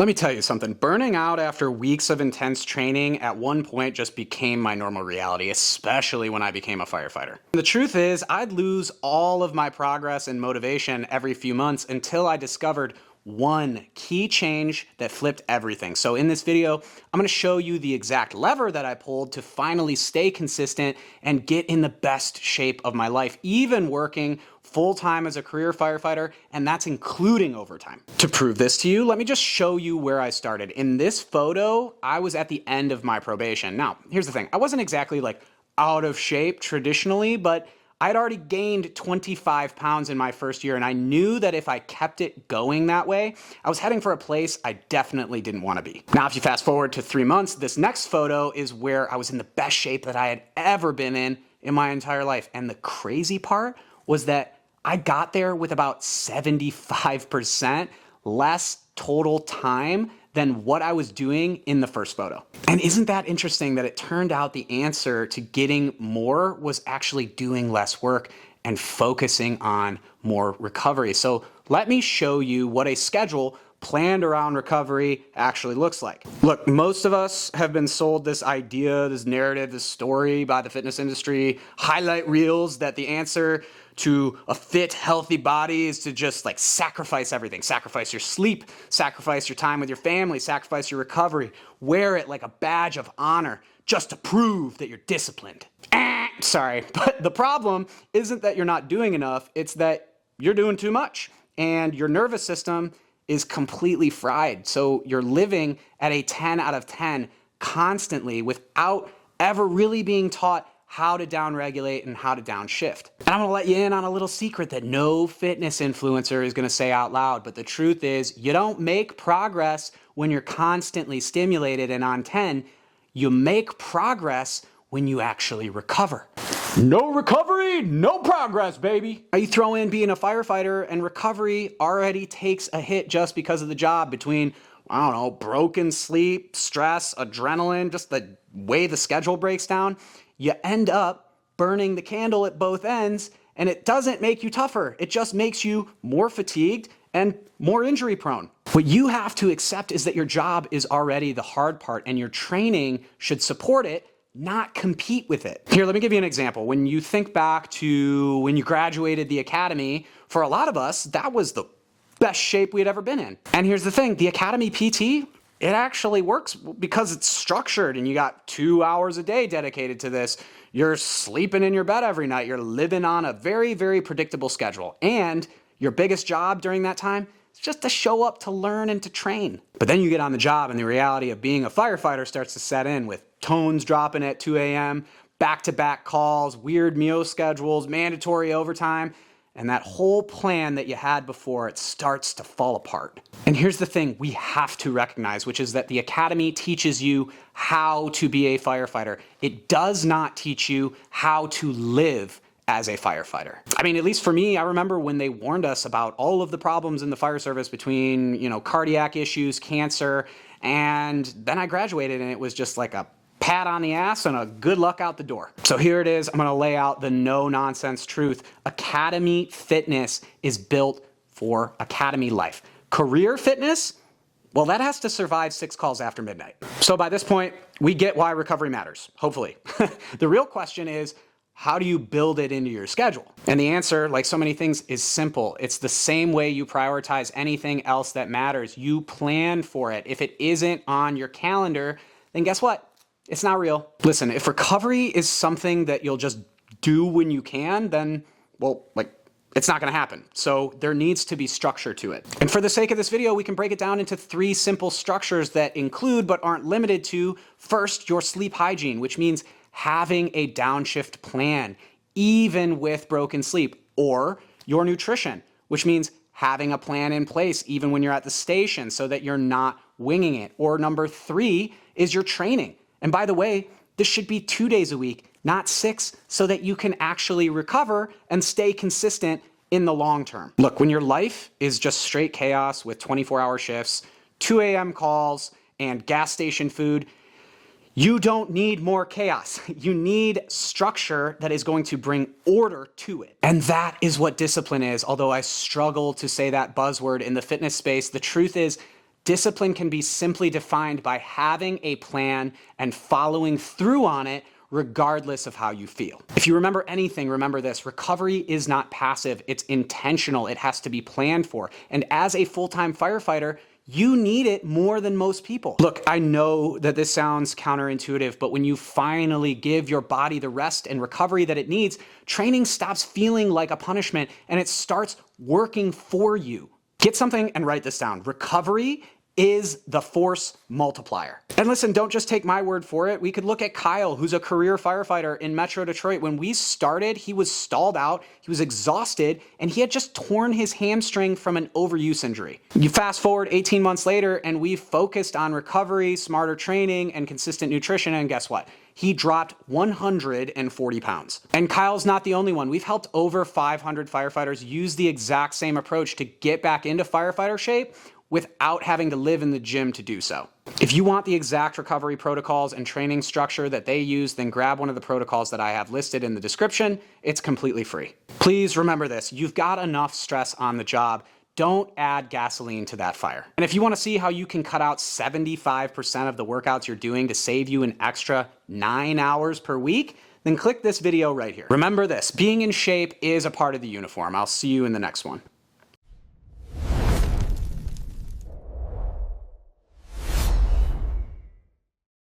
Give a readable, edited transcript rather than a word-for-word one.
Let me tell you something. Burning out after weeks of intense training at one point just became my normal reality, especially when I became a firefighter. The truth is, I'd lose all of my progress and motivation every few months until I discovered one key change that flipped everything. So in this video, I'm going to show you the exact lever that I pulled to finally stay consistent and get in the best shape of my life, even working full-time as a career firefighter, and that's including overtime. To prove this to you, let me just show you where I started. In this photo, I was at the end of my probation. Now, here's the thing. I wasn't exactly like out of shape traditionally, but I'd already gained 25 pounds in my first year, and I knew that if I kept it going that way, I was heading for a place I definitely didn't want to be. Now, if you fast forward to 3 months, this next photo is where I was in the best shape that I had ever been in my entire life. And the crazy part was that I got there with about 75% less total time than what I was doing in the first photo. And isn't that interesting that it turned out the answer to getting more was actually doing less work and focusing on more recovery? So let me show you what a schedule planned around recovery actually looks like. Look, most of us have been sold this idea, this narrative, this story by the fitness industry, highlight reels, that the answer to a fit, healthy body is to just like sacrifice everything. Sacrifice your sleep, sacrifice your time with your family, sacrifice your recovery, wear it like a badge of honor just to prove that you're disciplined. Sorry, but the problem isn't that you're not doing enough, it's that you're doing too much and your nervous system is completely fried. So you're living at a 10 out of 10 constantly without ever really being taught how to downregulate and how to downshift. And I'm gonna let you in on a little secret that no fitness influencer is gonna say out loud, but the truth is you don't make progress when you're constantly stimulated and on 10. You make progress when you actually recover. No recovery, no progress, baby. You throw in being a firefighter and recovery already takes a hit just because of the job between, I don't know, broken sleep, stress, adrenaline, just the way the schedule breaks down. You end up burning the candle at both ends, and it doesn't make you tougher. It just makes you more fatigued and more injury prone. What you have to accept is that your job is already the hard part, and your training should support it, not compete with it. Here, let me give you an example. When you think back to when you graduated the academy, for a lot of us, that was the best shape we'd ever been in. And here's the thing, the academy PT, it actually works because it's structured and you got 2 hours a day dedicated to this. You're sleeping in your bed every night. You're living on a very, very predictable schedule. And your biggest job during that time is just to show up to learn and to train. But then you get on the job and the reality of being a firefighter starts to set in with tones dropping at 2 a.m., back-to-back calls, weird meal schedules, mandatory overtime, and that whole plan that you had before, it starts to fall apart. And here's the thing we have to recognize, which is that the academy teaches you how to be a firefighter. It does not teach you how to live as a firefighter. I mean, at least for me, I remember when they warned us about all of the problems in the fire service between, cardiac issues, cancer, and then I graduated and it was just like a pat on the ass and a good luck out the door. So here it is. I'm going to lay out the no-nonsense truth. Academy fitness is built for academy life. Career fitness, well, that has to survive 6 calls after midnight. So by this point, we get why recovery matters, hopefully. The real question is, how do you build it into your schedule? And the answer, like so many things, is simple. It's the same way you prioritize anything else that matters. You plan for it. If it isn't on your calendar, then guess what? It's not real. Listen, if recovery is something that you'll just do when you can, then, well, it's not gonna happen. So there needs to be structure to it. And for the sake of this video, we can break it down into 3 simple structures that include but aren't limited to, first, your sleep hygiene, which means having a downshift plan, even with broken sleep, or your nutrition, which means having a plan in place even when you're at the station so that you're not winging it. Or number 3 is your training. And by the way, this should be 2 days a week, not 6, so that you can actually recover and stay consistent in the long term. Look, when your life is just straight chaos with 24-hour shifts, 2 a.m. calls, and gas station food, you don't need more chaos. You need structure that is going to bring order to it. And that is what discipline is. Although I struggle to say that buzzword in the fitness space, the truth is Discipline can be simply defined by having a plan and following through on it regardless of how you feel. If you remember anything, remember this: recovery is not passive, it's intentional. It has to be planned for. And as a full-time firefighter, you need it more than most people. Look, I know that this sounds counterintuitive, but when you finally give your body the rest and recovery that it needs, training stops feeling like a punishment and it starts working for you. Get something and write this down. Recovery is the force multiplier. And listen, don't just take my word for it. We could look at Kyle, who's a career firefighter in Metro Detroit. When we started, he was stalled out, he was exhausted, and he had just torn his hamstring from an overuse injury. You fast forward 18 months later, and we focused on recovery, smarter training, and consistent nutrition, and guess what? He dropped 140 pounds. And Kyle's not the only one. We've helped over 500 firefighters use the exact same approach to get back into firefighter shape without having to live in the gym to do so. If you want the exact recovery protocols and training structure that they use, then grab one of the protocols that I have listed in the description. It's completely free. Please remember this: you've got enough stress on the job. Don't add gasoline to that fire. And if you want to see how you can cut out 75% of the workouts you're doing to save you an extra 9 hours per week, then click this video right here. Remember this: being in shape is a part of the uniform. I'll see you in the next one.